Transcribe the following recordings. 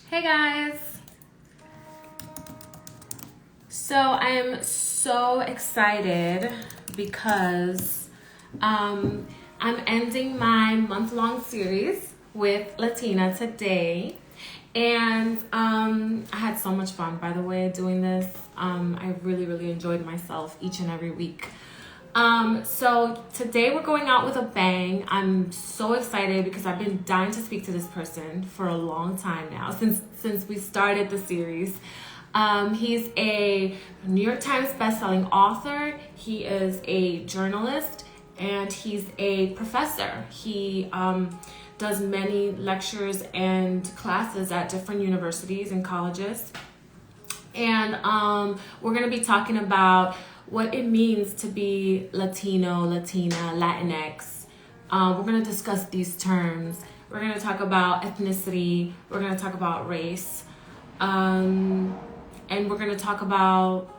Hey guys! So I'm so excited because I'm ending my month-long series with Latina today. And I had so much fun, by the way, doing this. I really enjoyed myself each and every week. So today we're going out with a bang. I'm so excited because I've been dying to speak to this person for a long time now, since we started the series. He's a New York Times bestselling author. He is a journalist and he's a professor. He does many lectures and classes at different universities and colleges. And we're going to be talking about what it means to be Latino, Latina, Latinx. We're going to discuss these terms. We're going to talk about ethnicity. We're going to talk about race. And we're going to talk about,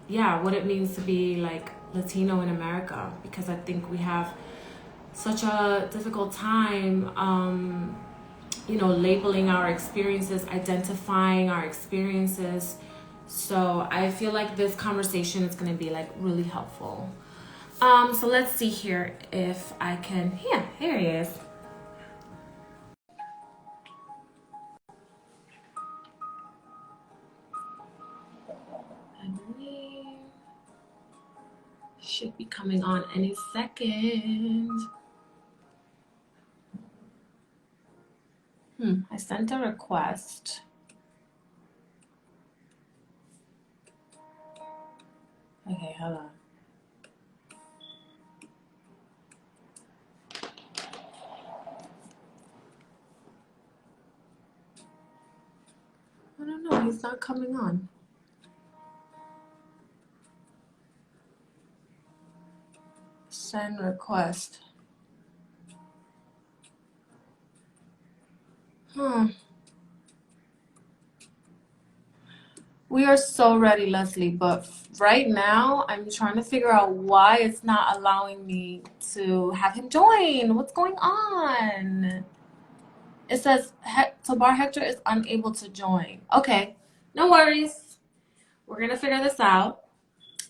what it means to be like Latino in America, because I think we have such a difficult time labeling our experiences, identifying our experiences. So I feel like this conversation is going to be like really helpful. So let's see here if I can. Yeah, here he is. I believe should be coming on any second. I sent a request. Okay, hold on. I don't know, he's not coming on. Send request. We are so ready, Leslie, but right now I'm trying to figure out why it's not allowing me to have him join. What's going on? It says Tobar Hector is unable to join. Okay, no worries. We're gonna figure this out.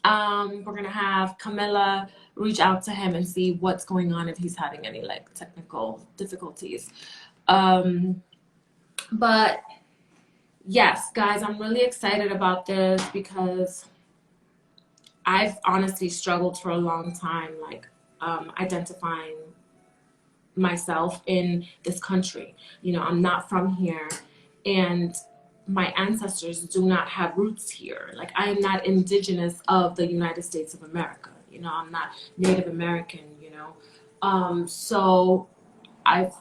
We're gonna have Camilla reach out to him and see what's going on if he's having any like technical difficulties. But yes, guys, I'm really excited about this because I've honestly struggled for a long time, like identifying myself in this country. I'm not from here, and my ancestors do not have roots here. Like, I am not indigenous of the United States of America. I'm not Native American, so I've,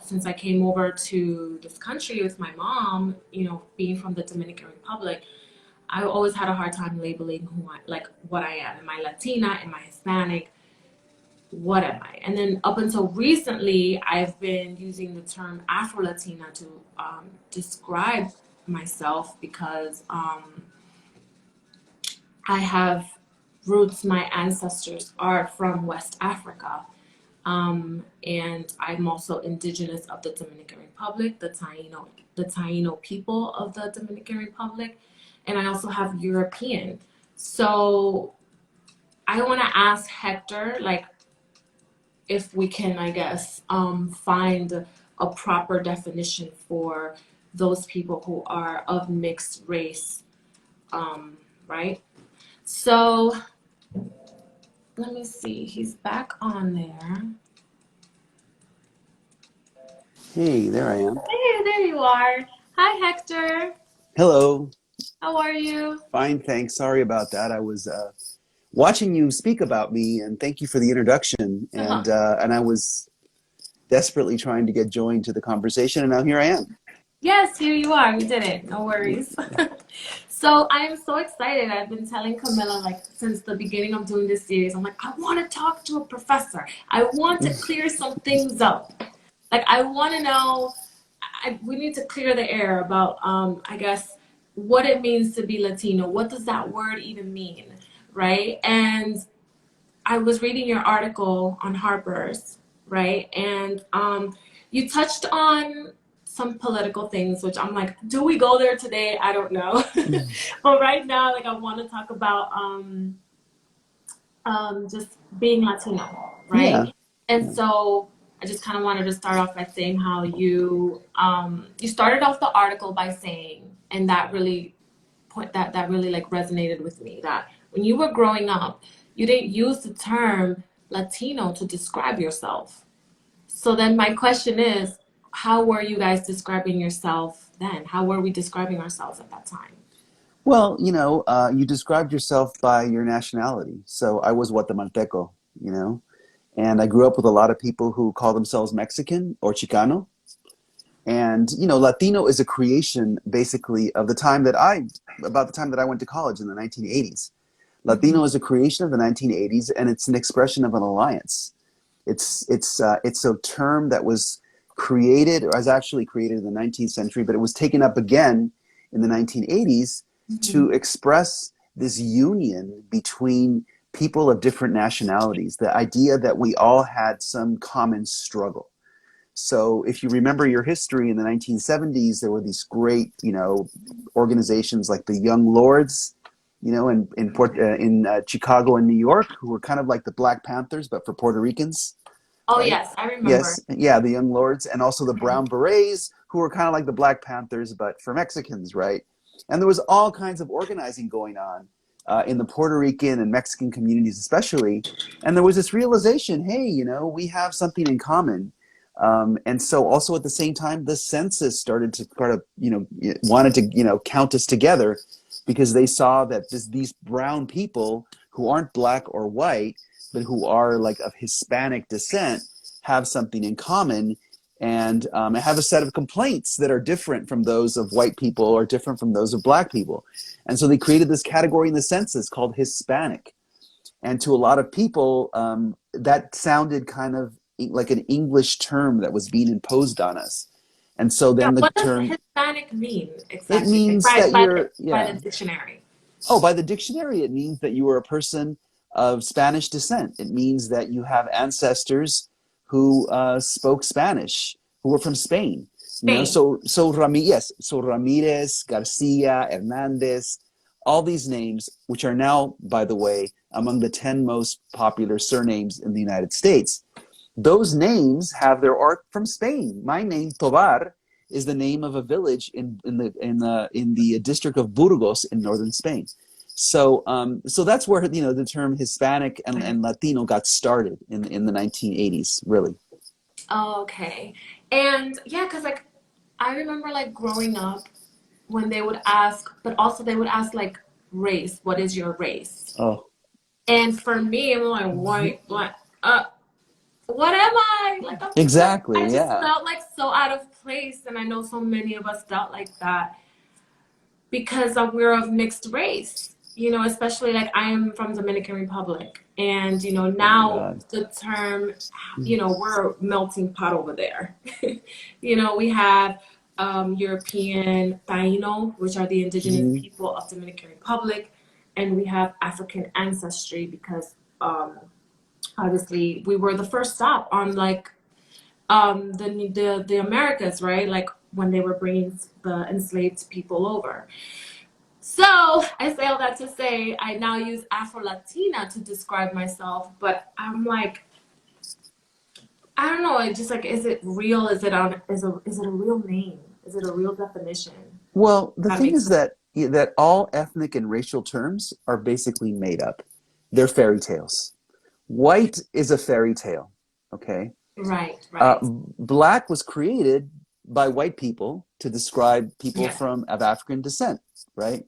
since I came over to this country with my mom, being from the Dominican Republic, I always had a hard time labeling what I am. Am I Latina? Am I Hispanic? What am I? And then up until recently, I've been using the term Afro-Latina to describe myself because I have roots. My ancestors are from West Africa. And I'm also indigenous of the Dominican Republic, the Taino people of the Dominican Republic, and I also have European. So I want to ask Hector, like, if we can, I guess, find a proper definition for those people who are of mixed race, right? So let me see. He's back on there. Hey, there I am. Hey, there you are. Hi, Hector. Hello. How are you? Fine, thanks. Sorry about that. I was watching you speak about me, and thank you for the introduction. And I was desperately trying to get joined to the conversation, and now here I am. Yes, here you are. We did it. No worries. So I am so excited. I've been telling Camilla, like, since the beginning of doing this series, I'm like, I want to talk to a professor. I want to clear some things up. Like, I want to know, we need to clear the air about, I guess, what it means to be Latino. What does that word even mean, right? And I was reading your article on Harper's, right? And you touched on some political things, which I'm like, do we go there today? I don't know. Mm. But right now, like, I want to talk about just being Latino, Yeah. right? And so I just kind of wanted to start off by saying how you started off the article by saying, and that really that really like resonated with me, that when you were growing up, you didn't use the term Latino to describe yourself. So then my question is, how were you guys describing yourself then? How were we describing ourselves at that time? Well, you described yourself by your nationality. So I was Guatemalteco, you know, and I grew up with a lot of people who call themselves Mexican or Chicano. And, Latino is a creation basically of about the time that I went to college in the 1980s. Mm-hmm. Latino is a creation of the 1980s, and it's an expression of an alliance. It's a term that was created, or was actually created in the 19th century, but it was taken up again in the 1980s Mm-hmm. to express this union between people of different nationalities, the idea that we all had some common struggle. So if you remember your history in the 1970s, there were these great, organizations like the Young Lords, in Chicago and New York, who were kind of like the Black Panthers, but for Puerto Ricans, Oh right? yes, I remember. Yes, yeah, the Young Lords, and also the Brown Berets, who were kind of like the Black Panthers, but for Mexicans, right? And there was all kinds of organizing going on in the Puerto Rican and Mexican communities, especially. And there was this realization, hey, we have something in common. And so also at the same time, the census started to kind of, wanted to, count us together because they saw that these brown people who aren't black or white, but who are like of Hispanic descent, have something in common and have a set of complaints that are different from those of white people or different from those of black people. And so they created this category in the census called Hispanic. And to a lot of people, that sounded kind of like an English term that was being imposed on us. And so Yeah, then the what does term, Hispanic mean it exactly? Like means that by yeah. the dictionary. Oh, by the dictionary, it means that you are a person of Spanish descent. It means that you have ancestors who spoke Spanish, who were from Spain. Spain. So Ramirez, Garcia, Hernandez, all these names, which are now, by the way, among the 10 most popular surnames in the United States. Those names have their art from Spain. My name, Tobar, is the name of a village in the district of Burgos in northern Spain. So that's where the term Hispanic and Latino got started in the 1980s, really. Okay. And yeah, because like I remember like growing up when they would ask, but also they would ask like race, what is your race? Oh, And for me, I'm like, what, what am I? Like exactly. I just Yeah. felt like so out of place, and I know so many of us felt like that because we're of mixed race, especially like I am from Dominican Republic, and Oh my now God. the term, we're a melting pot over there. We have European Taino, which are the indigenous Mhm. people of Dominican Republic, and we have African ancestry because obviously we were the first stop on like the Americas, right? Like when they were bringing the enslaved people over. So I say all that to say I now use Afro Latina to describe myself, but I'm like, I don't know. It's just like, is it real? Is it a real name? Is it a real definition? Well, the That thing makes is sense. that all ethnic and racial terms are basically made up. They're fairy tales. White is a fairy tale. Okay. Right, Uh, right. Black was created by white people to describe people Yeah. of African descent, right?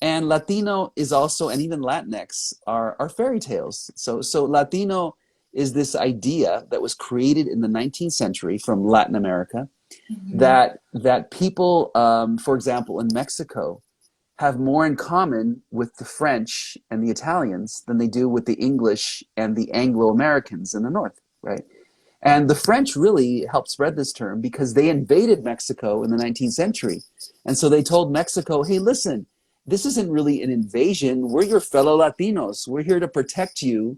And Latino is also, and even Latinx are fairy tales. So Latino is this idea that was created in the 19th century from Latin America Hmm. that people, for example, in Mexico, have more in common with the French and the Italians than they do with the English and the Anglo Americans in the North, right? And the French really helped spread this term because they invaded Mexico in the 19th century. And so they told Mexico, hey, listen, this isn't really an invasion. We're your fellow Latinos. We're here to protect you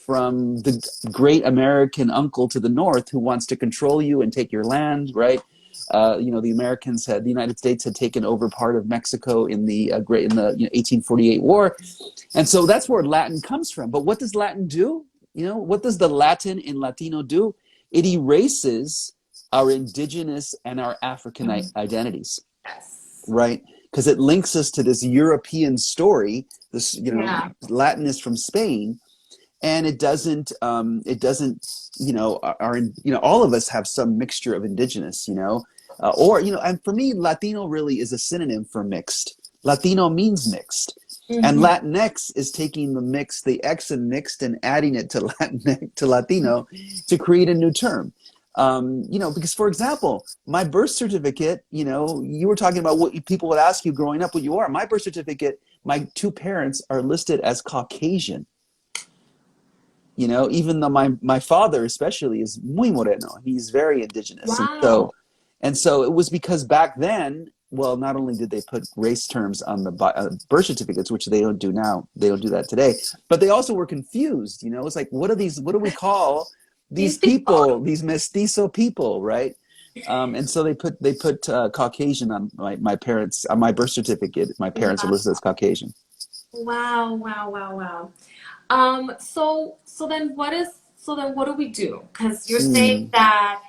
from the great American uncle to the north who wants to control you and take your land, right? The Americans the United States had taken over part of Mexico in the 1848 war, and so that's where Latin comes from. But what does Latin do? What does the Latin in Latino do? It erases our indigenous and our African identities, Yes. right? Because it links us to this European story. This, Yeah. Latin is from Spain, and it doesn't all of us have some mixture of indigenous, and for me, Latino really is a synonym for mixed. Latino means mixed, and Hmm. Latinx is taking the X and mixed and adding it to Latinx to Latino to create a new term. Because, for example, my birth certificate, you were talking about what people would ask you growing up what you are. My birth certificate, my two parents are listed as Caucasian. Even though my father especially is muy moreno, he's very indigenous, and so Wow. and so it was because back then, well, not only did they put race terms on the birth certificates, which they don't do now, they don't do that today, but they also were confused. It's like, what do we call these These people. people, these mestizo people, right? And so they put Caucasian on my parents, on my birth certificate. My parents are Wow. listed as Caucasian. Wow. Wow. Wow. Wow. So then what do we do? Because you're saying Mm. that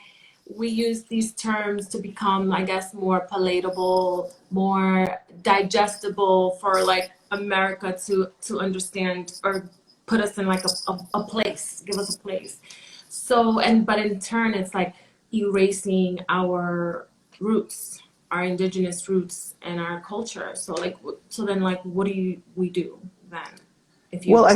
we use these terms to become, I guess, more palatable, more digestible for like America to understand or put us in like a place, give us a place. So but in turn it's like erasing our roots, our indigenous roots and our culture. So so then like what we do then if Well, you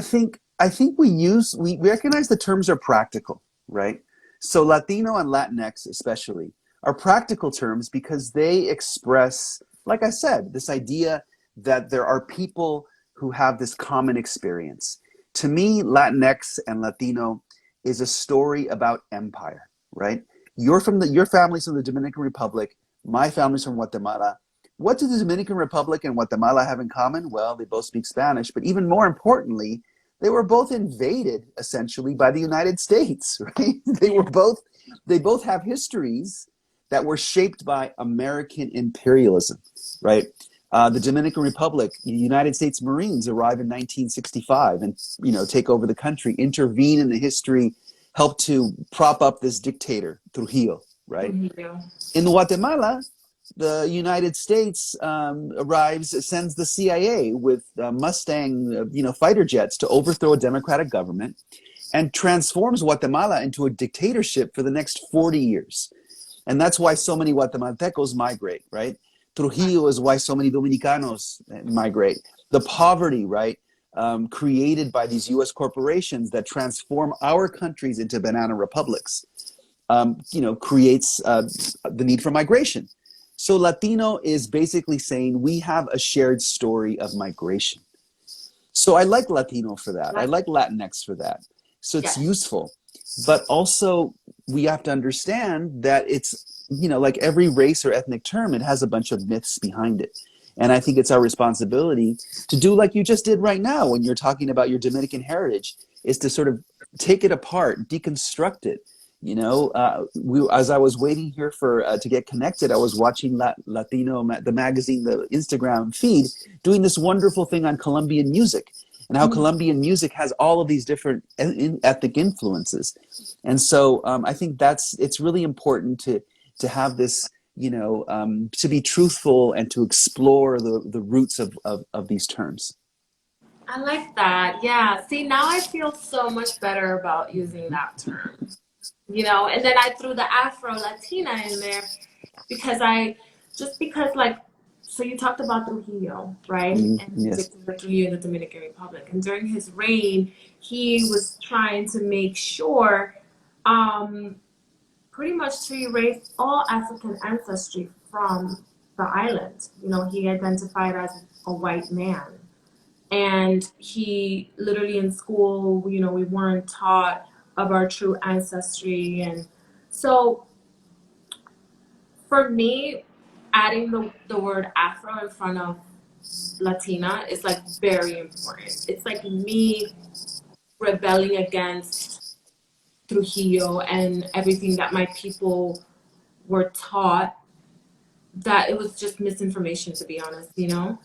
I think we recognize the terms are practical, right? So Latino and Latinx especially are practical terms because they express, like I said, this idea that there are people who have this common experience. To me, Latinx and Latino is a story about empire, right? Your family's from the Dominican Republic, my family's from Guatemala. What do the Dominican Republic and Guatemala have in common? Well, they both speak Spanish, but even more importantly, they were both invaded essentially by the United States, right? They both have histories that were shaped by American imperialism, right? The Dominican Republic, the United States Marines arrive in 1965 and take over the country, intervene in the history, help to prop up this dictator Trujillo, right? do. In Guatemala, the United States sends the CIA with Mustang, fighter jets to overthrow a democratic government and transforms Guatemala into a dictatorship for the next 40 years. And that's why so many Guatemaltecos migrate, right? Trujillo is why so many Dominicanos migrate. The poverty, right, created by these U.S. corporations that transform our countries into banana republics, creates the need for migration. So Latino is basically saying we have a shared story of migration. So I like Latino for that. I Like, like Latinx for that. So it's yes. useful. But also, we have to understand that it's, like every race or ethnic term, it has a bunch of myths behind it. And I think it's our responsibility to do like you just did right now when you're talking about your Dominican heritage, is to sort of take it apart, deconstruct it. As I was waiting here for to get connected, I was watching Latino, the magazine, the Instagram feed, doing this wonderful thing on Colombian music and how Mhm. Colombian music has all of these different ethnic influences. And so I think it's really important to have this, to be truthful and to explore the roots of these terms. I like that. Yeah. See, now I feel so much better about using that term. And then I threw the Afro Latina in there because because like, so you talked about Trujillo, right? And Yes. Dictator Trujillo in the Dominican Republic. And during his reign, he was trying to make sure, um, pretty much to erase all African ancestry from the island. He identified as a white man. And he literally in school, we weren't taught of our true ancestry. And so for me, adding the word Afro in front of Latina is like very important. It's like me rebelling against Trujillo and everything that my people were taught that it was just misinformation, to be honest, you know?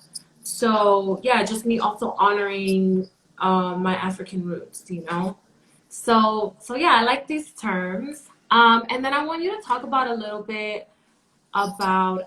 So yeah, just me also honoring my African roots, you know? So yeah, I like these terms. And then I want you to talk about a little bit about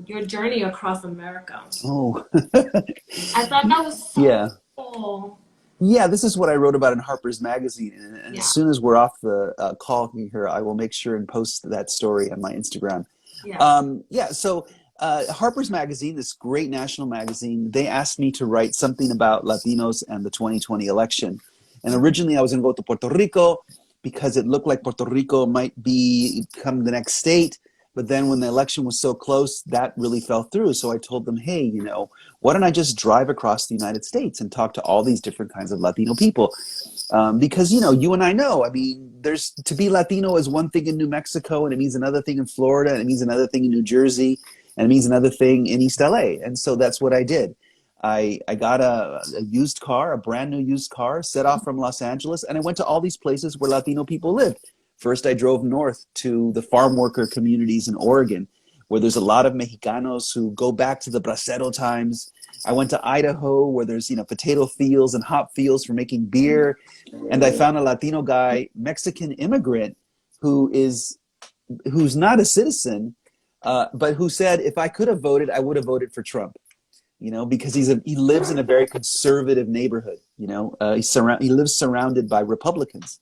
your journey across America. Oh, I thought that was so yeah. cool. Yeah, this is what I wrote about in Harper's Magazine. And as Yeah, soon as we're off the call here, I will make sure and post that story on my Instagram. yeah. Yeah, so Harper's Magazine, this great national magazine, they asked me to write something about Latinos and the 2020 election. And originally I was going to go to Puerto Rico because it looked like Puerto Rico might become the next state. But then when the election was so close, that really fell through. So I told them, hey, why don't I just drive across the United States and talk to all these different kinds of Latino people? Because you and I know, I mean, there's to be Latino is one thing in New Mexico, and it means another thing in Florida, and it means another thing in New Jersey, and it means another thing in East LA. And so that's what I did. I got a used car, a brand new used car, set off from Los Angeles, and I went to all these places where Latino people lived. First, I drove north to the farm worker communities in Oregon, where there's a lot of Mexicanos who go back to the bracero times. I went to Idaho, where there's potato fields and hop fields for making beer, and I found a Latino guy, Mexican immigrant, who's not a citizen, but who said if I could have voted, I would have voted for Trump. Because he lives in a very conservative neighborhood. He lives surrounded by Republicans.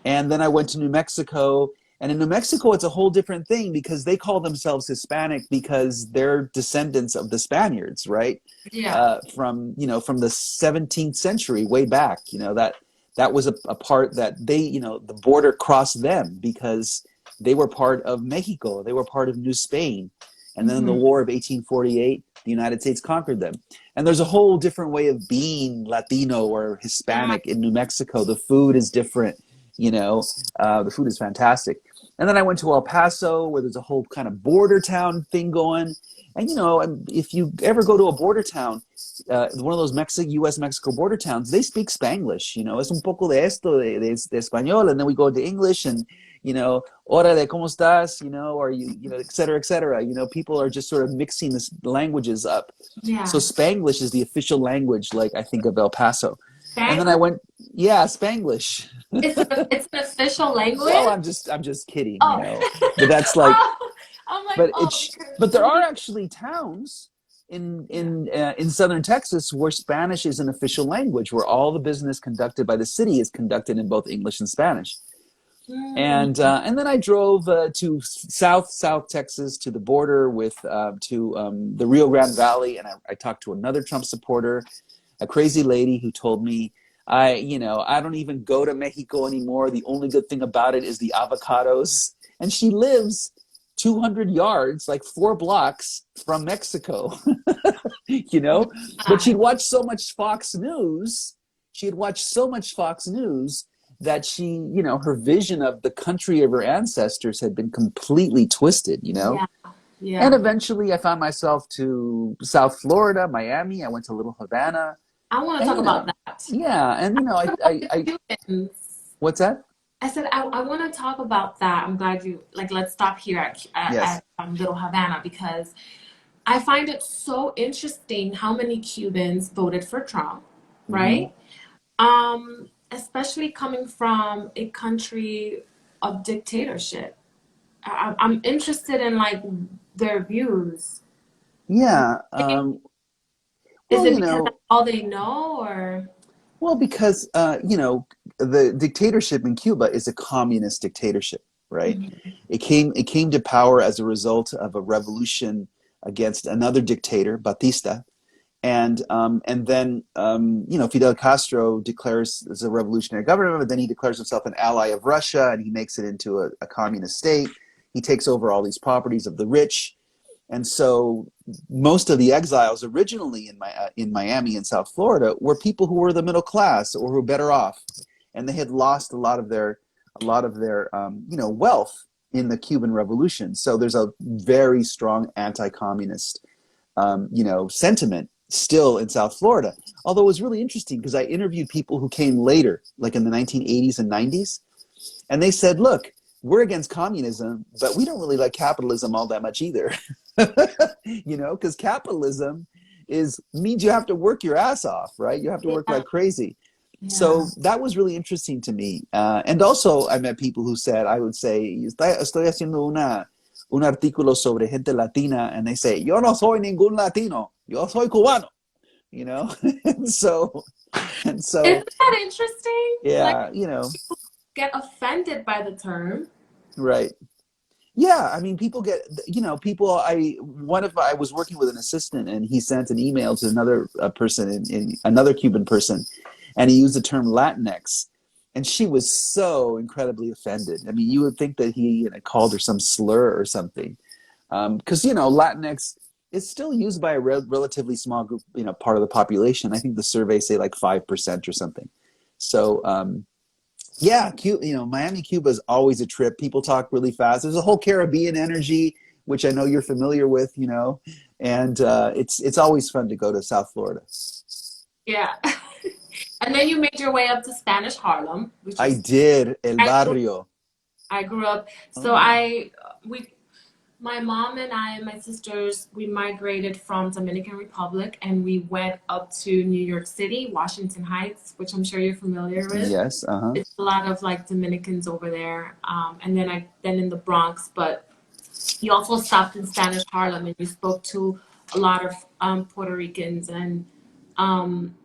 And then I went to New Mexico. And in New Mexico, it's a whole different thing because they call themselves Hispanic because they're descendants of the Spaniards, right? Yeah. From the 17th century, way back. That was a part that the border crossed them because they were part of Mexico. They were part of New Spain. And then in the War of 1848, the United States conquered them. And there's a whole different way of being Latino or Hispanic in New Mexico. The food is different. The food is fantastic. And then I went to El Paso, where there's a whole kind of border town thing going. And if you ever go to a border town, one of those U.S.-Mexico border towns, they speak Spanglish. Es un poco de esto, de español, and then we go to English, and órale, ¿cómo estás? Or et cetera, et cetera. People are just sort of mixing the languages up. Yeah. So Spanglish is the official language, like I think of El Paso. Spanglish? And then I went, yeah, Spanglish. It's an official language. Well, I'm just kidding, Oh. But that's like, Oh, I'm like, but there are actually towns in southern Texas where Spanish is an official language, where all the business conducted by the city is conducted in both English and Spanish. And then I drove to South Texas, to the border with to the Rio Grande Valley, and I talked to another Trump supporter, a crazy lady who told me, I don't even go to Mexico anymore. The only good thing about it is the avocados. And she lives 200 yards, like 4 blocks from Mexico, But she'd watched so much Fox News. She had watched so much Fox News that she, her vision of the country of her ancestors had been completely twisted, Yeah. Yeah. And eventually I found myself to South Florida, Miami. I went to Little Havana. I want to talk about that. Yeah, and what's that? I said I want to talk about that. I'm glad you let's stop here Yes. at Little Havana, because I find it so interesting how many Cubans voted for Trump, right? Especially coming from a country of dictatorship. I'm interested in their views. Yeah. Is Well, it because that's all they know, or? Well, because the dictatorship in Cuba is a communist dictatorship, right? It came to power as a result of a revolution against another dictator, Batista, and then Fidel Castro declares as a revolutionary government, but then he declares himself an ally of Russia, and he makes it into a communist state. He takes over all these properties of the rich. And so most of the exiles originally in Miami and South Florida were people who were the middle class or who were better off, and they had lost a lot of their wealth in the Cuban Revolution. So there's a very strong anti-communist sentiment still in South Florida. Although it was really interesting because I interviewed people who came later, like in the 1980s and 90s, and they said, look, we're against communism, but we don't really like capitalism all that much either. You know, because capitalism is means you have to work your ass off, right? You have to work Yeah. like crazy. Yeah. So that was really interesting to me. And also, I met people who said, I would say, estoy haciendo un artículo sobre gente latina, and they say, yo no soy ningún latino, yo soy cubano, you know? and so, and so, Isn't that interesting? Like yeah, you know, get offended by the term. right. Yeah, I mean, people get, you know, people. I was working with an assistant, and he sent an email to another person, in another Cuban person, and he used the term Latinx, and she was so incredibly offended. I mean, you would think that he called her some slur or something, because you know, Latinx is still used by a relatively small group, you know, part of the population. I think the surveys say like 5% or something. So, yeah, you know, Miami, Cuba is always a trip. People talk really fast. There's a whole Caribbean energy, which I know you're familiar with, you know, and it's always fun to go to South Florida. Yeah. And then you made your way up to Spanish Harlem, which I is did El I grew, Barrio. I grew up. So Oh, we my mom and I and my sisters, we migrated from Dominican Republic and we went up to New York City, Washington Heights, which I'm sure you're familiar with. yes, uh-huh. It's a lot of like Dominicans over there. And then in the Bronx, but you also stopped in Spanish Harlem and you spoke to a lot of Puerto Ricans and um,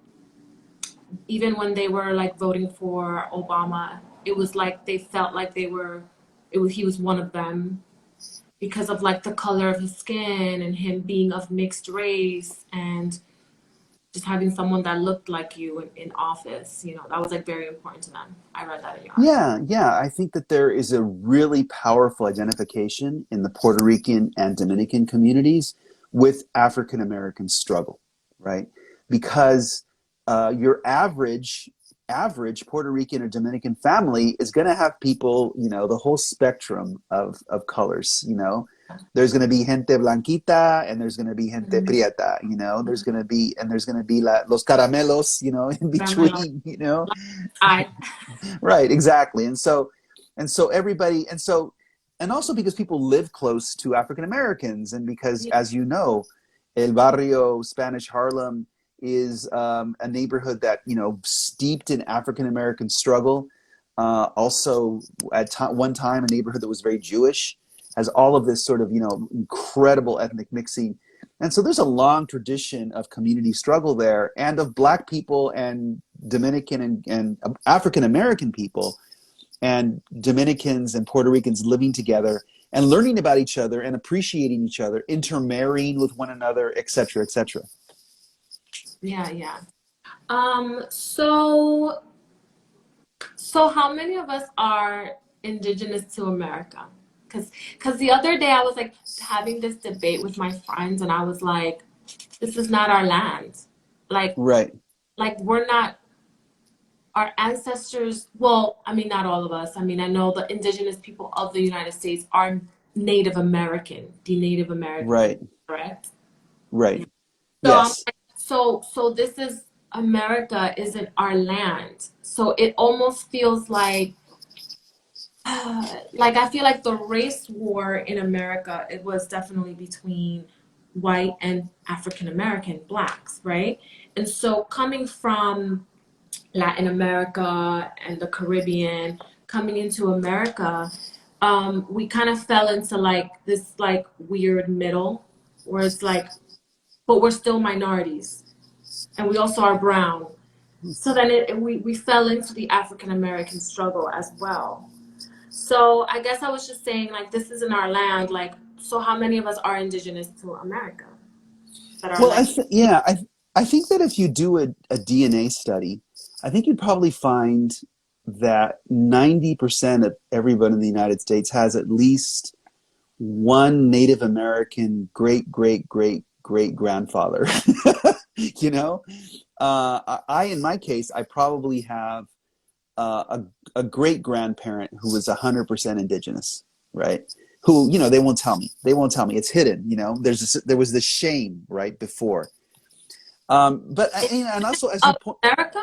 even when they were like voting for Obama, it was like they felt like he was one of them because of like the color of his skin and him being of mixed race and just having someone that looked like you in office, that was like very important to them. I read that in your article. Yeah, yeah. I think that there is a really powerful identification in the Puerto Rican and Dominican communities with African American struggle, right? Because your average Puerto Rican or Dominican family is going to have people, you know, the whole spectrum of colors. You know, there's going to be gente blanquita and there's going to be gente Mm-hmm. prieta. You know, there's going to be los caramelos. You know, in between. You know, I right, exactly. And so everybody, and also because people live close to African Americans, and because, yeah. as you know, El Barrio, Spanish Harlem, is a neighborhood that, you know, steeped in African American struggle. Also, at one time, a neighborhood that was very Jewish, has all of this sort of, you know, incredible ethnic mixing. And so there's a long tradition of community struggle there, and of Black people and Dominican and African American people and Dominicans and Puerto Ricans living together and learning about each other and appreciating each other, intermarrying with one another, et cetera, et cetera. Yeah, yeah. So how many of us are indigenous to America? Because the other day I was like having this debate with my friends, and I was like, this is not our land. Like, Right, we're not our ancestors. Well, I mean, not all of us. I mean, I know the indigenous people of the United States are Native American, the Native American right, people, correct? right. So I'm Yes. like, so this is America isn't our land. So it almost feels like like I feel like the race war in America, it was definitely between white and African American blacks, right? And so coming from Latin America and the Caribbean, coming into America, we kind of fell into like this like weird middle where it's like, but we're still minorities and we also are brown. So then we fell into the African American struggle as well. So I guess I was just saying, like, this isn't our land. Like, so how many of us are indigenous to America that are Well, like, I think that if you do a DNA study, I think you'd probably find that 90% of everyone in the United States has at least one Native American great great great great grandfather. You know, in my case, I probably have a great grandparent who was 100% indigenous, right? Who, you know, they won't tell me. They won't tell me. It's hidden. You know, there was this shame right before. But and also, as you of point, America?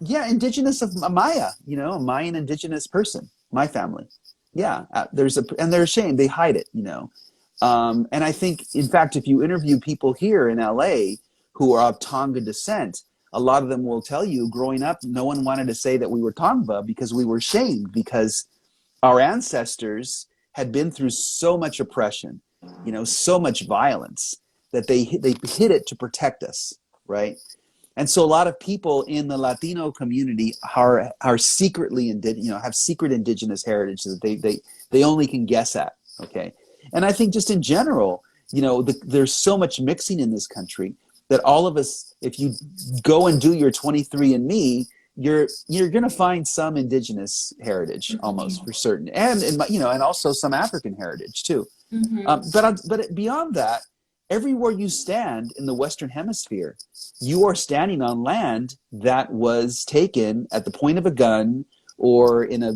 yeah, indigenous of Maya. You know, a Mayan indigenous person. My family. Yeah, and they're ashamed. They hide it, you know. And I think, in fact, if you interview people here in LA who are of Tonga descent, a lot of them will tell you, growing up, no one wanted to say that we were Tongva because we were shamed because our ancestors had been through so much oppression, you know, so much violence that they hid it to protect us, right? And so a lot of people in the Latino community are secretly you know, have secret indigenous heritage that they only can guess at. Okay, and I think just in general, you know, there's so much mixing in this country that all of us, if you go and do your 23andMe, you're going to find some indigenous heritage almost for certain, and you know, and also some African heritage too. Mm-hmm. But beyond that, everywhere you stand in the Western Hemisphere, you are standing on land that was taken at the point of a gun or in a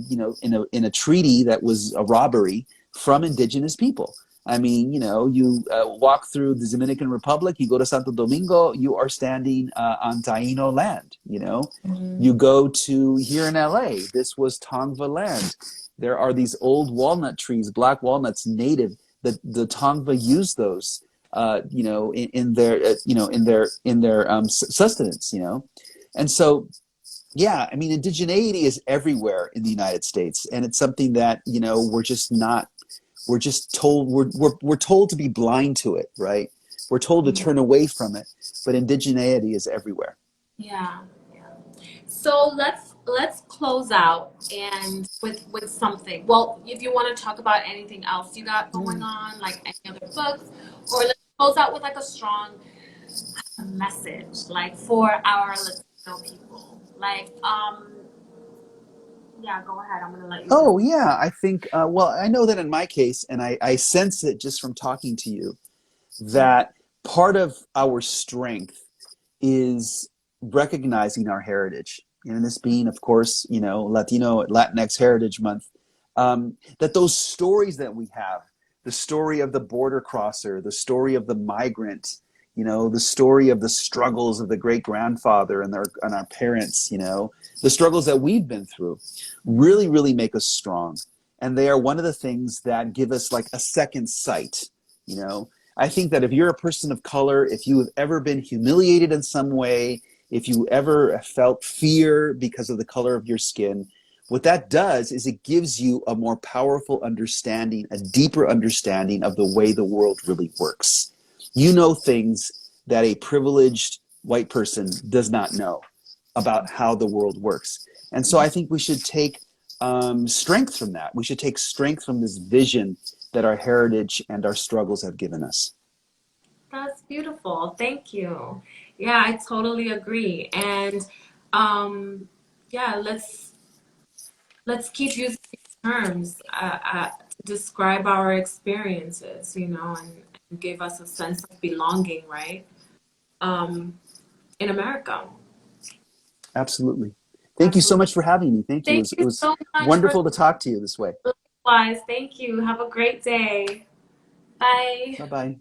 in a treaty that was a robbery from indigenous people. I mean, you know, you walk through the Dominican Republic, you go to Santo Domingo, you are standing on Taino land. You know, Mm-hmm. you go to here in LA, this was Tongva land. There are these old walnut trees, black walnuts, native. The Tongva used those you know, in their, you know, in their sustenance, you know, and so yeah, I mean, indigeneity is everywhere in the United States, and it's something that, you know, we're just not. We're just told we're told to be blind to it, right? We're told to turn away from it, but indigeneity is everywhere. Yeah. So let's close out and with something. Well, if you want to talk about anything else you got going on, like any other books, or let's close out with like a strong message, like for our Latino people. Like, yeah, go ahead. I'm gonna let you Oh finish. yeah, I think. Well, I know that in my case, and I sense it just from talking to you, that part of our strength is recognizing our heritage. And this being, of course, you know, Latinx Heritage Month, that those stories that we have, the story of the border crosser, the story of the migrant, you know, the story of the struggles of the great grandfather and our parents, you know, the struggles that we've been through, really, really make us strong. And they are one of the things that give us like a second sight, you know. I think that if you're a person of color, if you have ever been humiliated in some way, if you ever felt fear because of the color of your skin, what that does is it gives you a more powerful understanding, a deeper understanding of the way the world really works. You know things that a privileged white person does not know about how the world works. And so I think we should take strength from that. We should take strength from this vision that our heritage and our struggles have given us. That's beautiful. Thank you. Yeah, I totally agree. And yeah, let's keep using these terms to describe our experiences, you know, and give us a sense of belonging, right? Um, in America. Absolutely. Thank you so Absolutely. much for having me. Thank you. Thank It you was so much for wonderful to talk to you this way. likewise. Thank you. Have a great day. Bye. Bye bye.